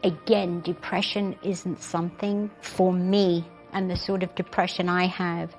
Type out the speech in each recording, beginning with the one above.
Again, depression isn't something for me, and the sort of depression I have,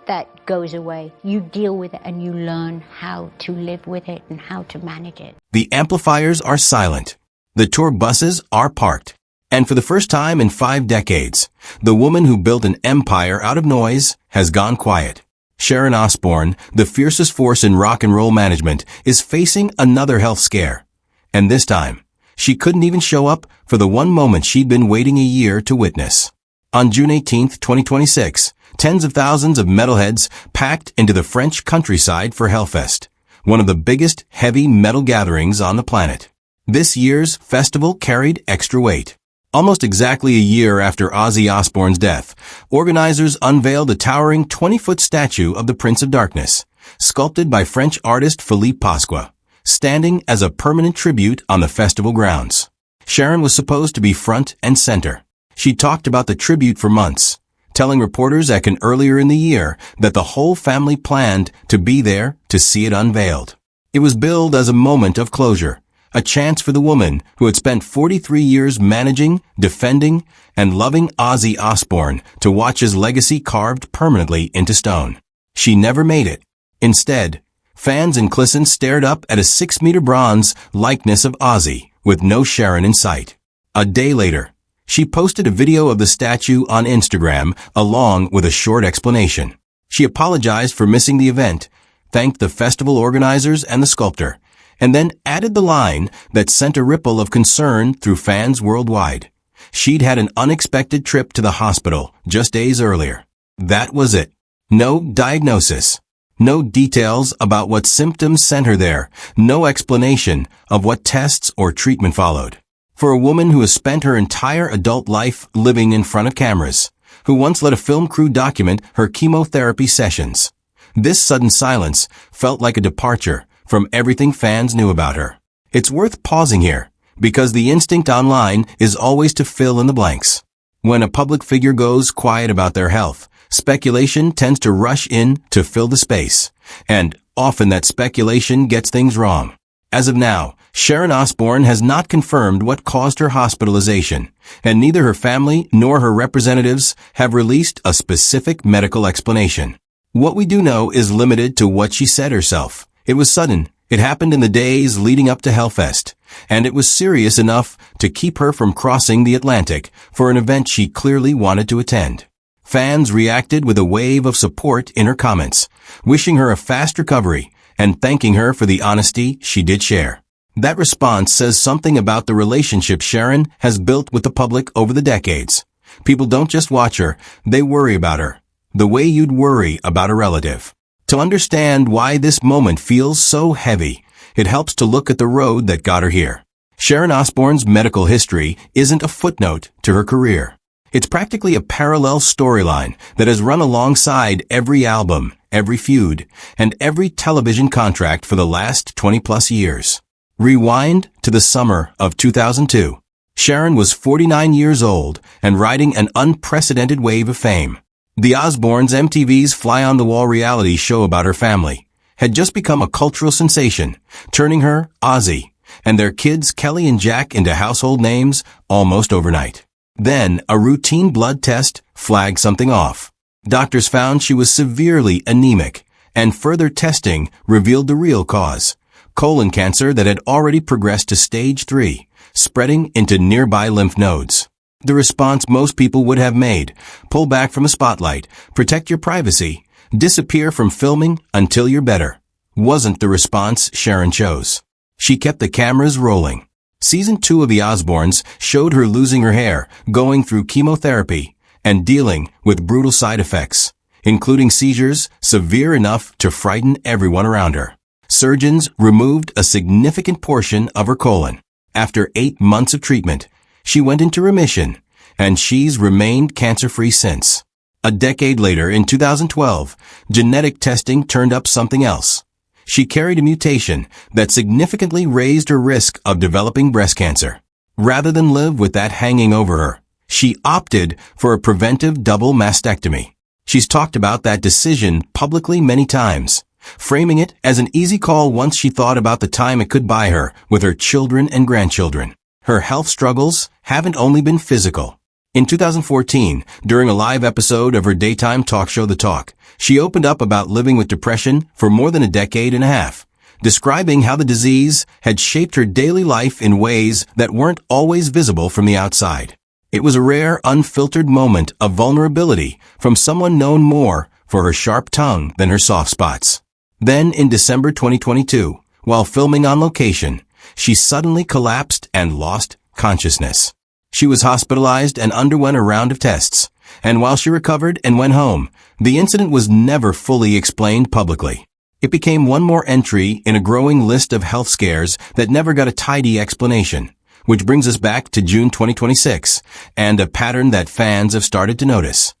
that goes away. You deal with it and you learn how to live with it and how to manage it. The amplifiers are silent. The tour buses are parked. And for the first time in 5 decades, the woman who built an empire out of noise has gone quiet. Sharon Osbourne, the fiercest force in rock and roll management, is facing another health scare. And this time, she couldn't even show up for the one moment she'd been waiting a year to witness. On June 18, 2026, tens of thousands of metalheads packed into the French countryside for Hellfest, one of the biggest heavy metal gatherings on the planet. This year's festival carried extra weight. Almost exactly a year after Ozzy Osbourne's death, organizers unveiled a towering 20-foot statue of the Prince of Darkness, sculpted by French artist Philippe Pasqua, standing as a permanent tribute on the festival grounds. Sharon was supposed to be front and center. She talked about the tribute for months, telling reporters earlier in the year that the whole family planned to be there to see it unveiled. It was billed as a moment of closure, a chance for the woman who had spent 43 years managing, defending, and loving Ozzy Osbourne to watch his legacy carved permanently into stone. She never made it. Instead, fans in Clisson stared up at a 6-meter bronze likeness of Ozzy with no Sharon in sight. A day later, she posted a video of the statue on Instagram along with a short explanation. She apologized for missing the event, thanked the festival organizers and the sculptor, and then added the line that sent a ripple of concern through fans worldwide. She'd had an unexpected trip to the hospital just days earlier. That was it. No diagnosis. No details about what symptoms sent her there. No explanation of what tests or treatment followed. For a woman who has spent her entire adult life living in front of cameras, who once let a film crew document her chemotherapy sessions, this sudden silence felt like a departure from everything fans knew about her. It's worth pausing here, because the instinct online is always to fill in the blanks. When a public figure goes quiet about their health, speculation tends to rush in to fill the space, and often that speculation gets things wrong. As of now, Sharon Osbourne has not confirmed what caused her hospitalization, and neither her family nor her representatives have released a specific medical explanation. What we do know is limited to what she said herself. It was sudden. It happened in the days leading up to Hellfest, and it was serious enough to keep her from crossing the Atlantic for an event she clearly wanted to attend. Fans reacted with a wave of support in her comments, wishing her a fast recovery and thanking her for the honesty she did share. That response says something about the relationship Sharon has built with the public over the decades. People don't just watch her, they worry about her, the way you'd worry about a relative. To understand why this moment feels so heavy, it helps to look at the road that got her here. Sharon Osbourne's medical history isn't a footnote to her career. It's practically a parallel storyline that has run alongside every album, every feud, and every television contract for the last 20-plus years. Rewind to the summer of 2002. Sharon was 49 years old and riding an unprecedented wave of fame. The Osbournes' MTV's fly-on-the-wall reality show about her family had just become a cultural sensation, turning her, Ozzy, and their kids Kelly and Jack into household names almost overnight. Then, a routine blood test flagged something off. Doctors found she was severely anemic, and further testing revealed the real cause: colon cancer that had already progressed to stage 3, spreading into nearby lymph nodes. The response most people would have made: pull back from the spotlight, protect your privacy, disappear from filming until you're better, wasn't the response Sharon chose. She kept the cameras rolling. Season 2 of The Osbournes showed her losing her hair, going through chemotherapy, and dealing with brutal side effects, including seizures severe enough to frighten everyone around her. Surgeons removed a significant portion of her colon. After 8 months of treatment, she went into remission, and she's remained cancer-free since. A decade later, in 2012, genetic testing turned up something else. She carried a mutation that significantly raised her risk of developing breast cancer. Rather than live with that hanging over her, she opted for a preventive double mastectomy. She's talked about that decision publicly many times, framing it as an easy call once she thought about the time it could buy her with her children and grandchildren. Her health struggles haven't only been physical. In 2014, during a live episode of her daytime talk show The Talk, she opened up about living with depression for more than a decade and a half, describing how the disease had shaped her daily life in ways that weren't always visible from the outside. It was a rare, unfiltered moment of vulnerability from someone known more for her sharp tongue than her soft spots. Then, in December 2022, while filming on location, she suddenly collapsed and lost consciousness. She was hospitalized and underwent a round of tests, and while she recovered and went home, the incident was never fully explained publicly. It became one more entry in a growing list of health scares that never got a tidy explanation, which brings us back to June 2026, and a pattern that fans have started to notice.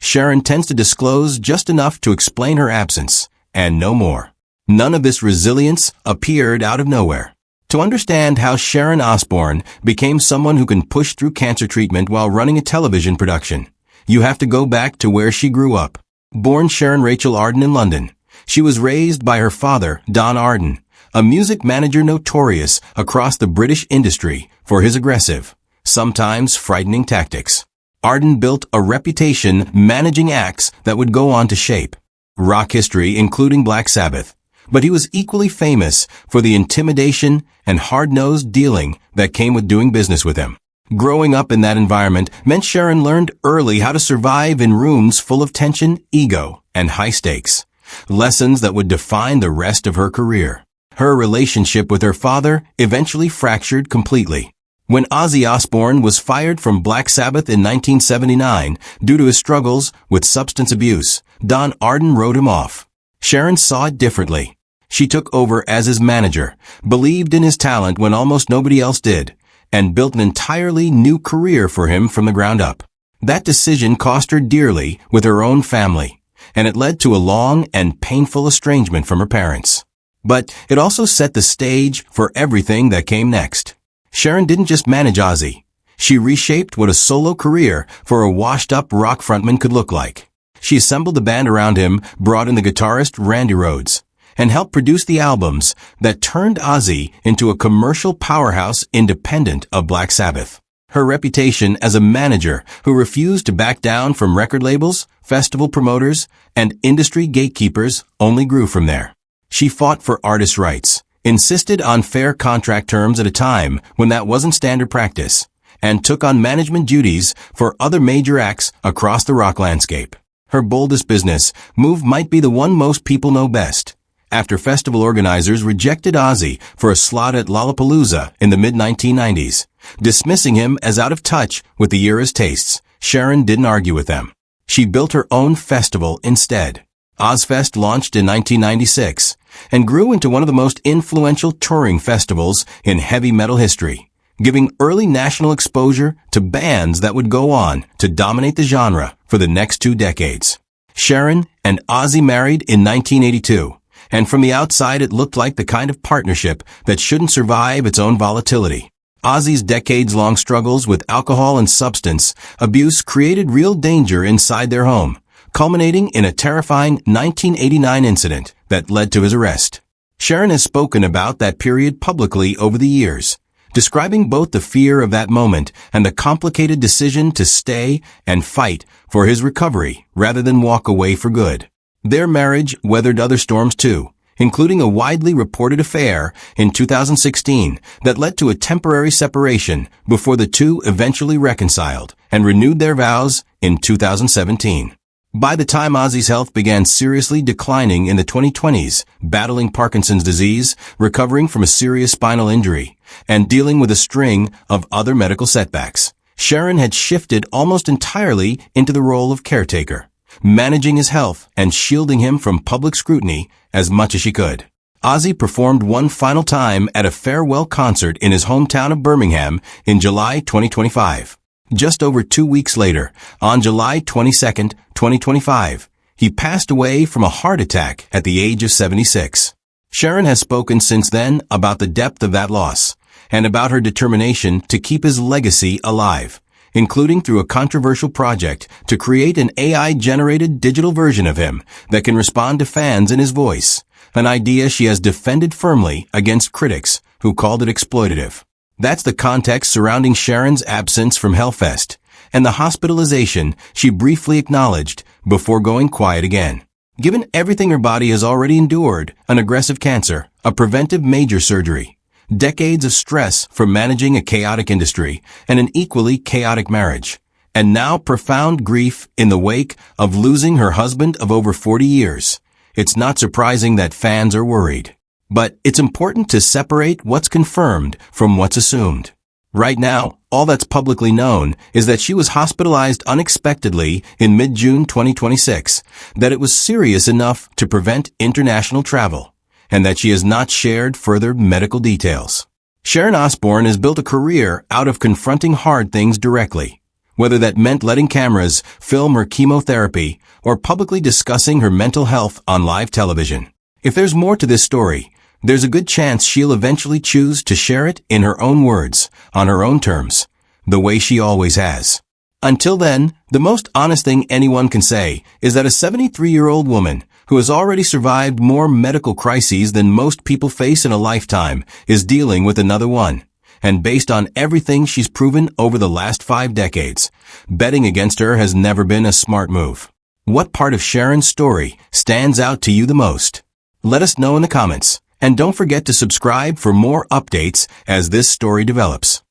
Sharon tends to disclose just enough to explain her absence, and no more. None of this resilience appeared out of nowhere. To understand how Sharon Osbourne became someone who can push through cancer treatment while running a television production, you have to go back to where she grew up. Born Sharon Rachel Arden in London, she was raised by her father, Don Arden, a music manager notorious across the British industry for his aggressive, sometimes frightening tactics. Arden built a reputation managing acts that would go on to shape rock history, including Black Sabbath. But he was equally famous for the intimidation and hard-nosed dealing that came with doing business with him. Growing up in that environment meant Sharon learned early how to survive in rooms full of tension, ego, and high stakes, lessons that would define the rest of her career. Her relationship with her father eventually fractured completely. When Ozzy Osbourne was fired from Black Sabbath in 1979 due to his struggles with substance abuse, Don Arden wrote him off. Sharon saw it differently. She took over as his manager, believed in his talent when almost nobody else did, and built an entirely new career for him from the ground up. That decision cost her dearly with her own family, and it led to a long and painful estrangement from her parents. But it also set the stage for everything that came next. Sharon didn't just manage Ozzy. She reshaped what a solo career for a washed-up rock frontman could look like. She assembled the band around him, brought in the guitarist Randy Rhoads, and helped produce the albums that turned Ozzy into a commercial powerhouse independent of Black Sabbath. Her reputation as a manager who refused to back down from record labels, festival promoters, and industry gatekeepers only grew from there. She fought for artists' rights, insisted on fair contract terms at a time when that wasn't standard practice, and took on management duties for other major acts across the rock landscape. Her boldest business move might be the one most people know best. After festival organizers rejected Ozzy for a slot at Lollapalooza in the mid-1990s, dismissing him as out of touch with the era's tastes, Sharon didn't argue with them. She built her own festival instead. Ozfest launched in 1996 and grew into one of the most influential touring festivals in heavy metal history, giving early national exposure to bands that would go on to dominate the genre for the next 2 decades. Sharon and Ozzy married in 1982. And from the outside it looked like the kind of partnership that shouldn't survive its own volatility. Ozzy's decades-long struggles with alcohol and substance abuse created real danger inside their home, culminating in a terrifying 1989 incident that led to his arrest. Sharon has spoken about that period publicly over the years, describing both the fear of that moment and the complicated decision to stay and fight for his recovery rather than walk away for good. Their marriage weathered other storms too, including a widely reported affair in 2016 that led to a temporary separation before the two eventually reconciled and renewed their vows in 2017. By the time Ozzy's health began seriously declining in the 2020s, battling Parkinson's disease, recovering from a serious spinal injury, and dealing with a string of other medical setbacks, Sharon had shifted almost entirely into the role of caretaker, managing his health and shielding him from public scrutiny as much as she could. Ozzy performed one final time at a farewell concert in his hometown of Birmingham in July 2025. Just over 2 weeks later, on July 22, 2025, he passed away from a heart attack at the age of 76. Sharon has spoken since then about the depth of that loss and about her determination to keep his legacy alive, including through a controversial project to create an AI-generated digital version of him that can respond to fans in his voice, an idea she has defended firmly against critics who called it exploitative. That's the context surrounding Sharon's absence from Hellfest and the hospitalization she briefly acknowledged before going quiet again. Given everything her body has already endured, an aggressive cancer, a preventive major surgery, decades of stress from managing a chaotic industry and an equally chaotic marriage, and now profound grief in the wake of losing her husband of over 40 years, it's not surprising that fans are worried. But it's important to separate what's confirmed from what's assumed. Right now, all that's publicly known is that she was hospitalized unexpectedly in mid-June 2026, that it was serious enough to prevent international travel, and that she has not shared further medical details. Sharon Osbourne has built a career out of confronting hard things directly, whether that meant letting cameras film her chemotherapy or publicly discussing her mental health on live television. If there's more to this story, there's a good chance she'll eventually choose to share it in her own words, on her own terms, the way she always has. Until then, the most honest thing anyone can say is that a 73-year-old woman who has already survived more medical crises than most people face in a lifetime is dealing with another one. And based on everything she's proven over the last 5 decades, betting against her has never been a smart move. What part of Sharon's story stands out to you the most? Let us know in the comments. And don't forget to subscribe for more updates as this story develops.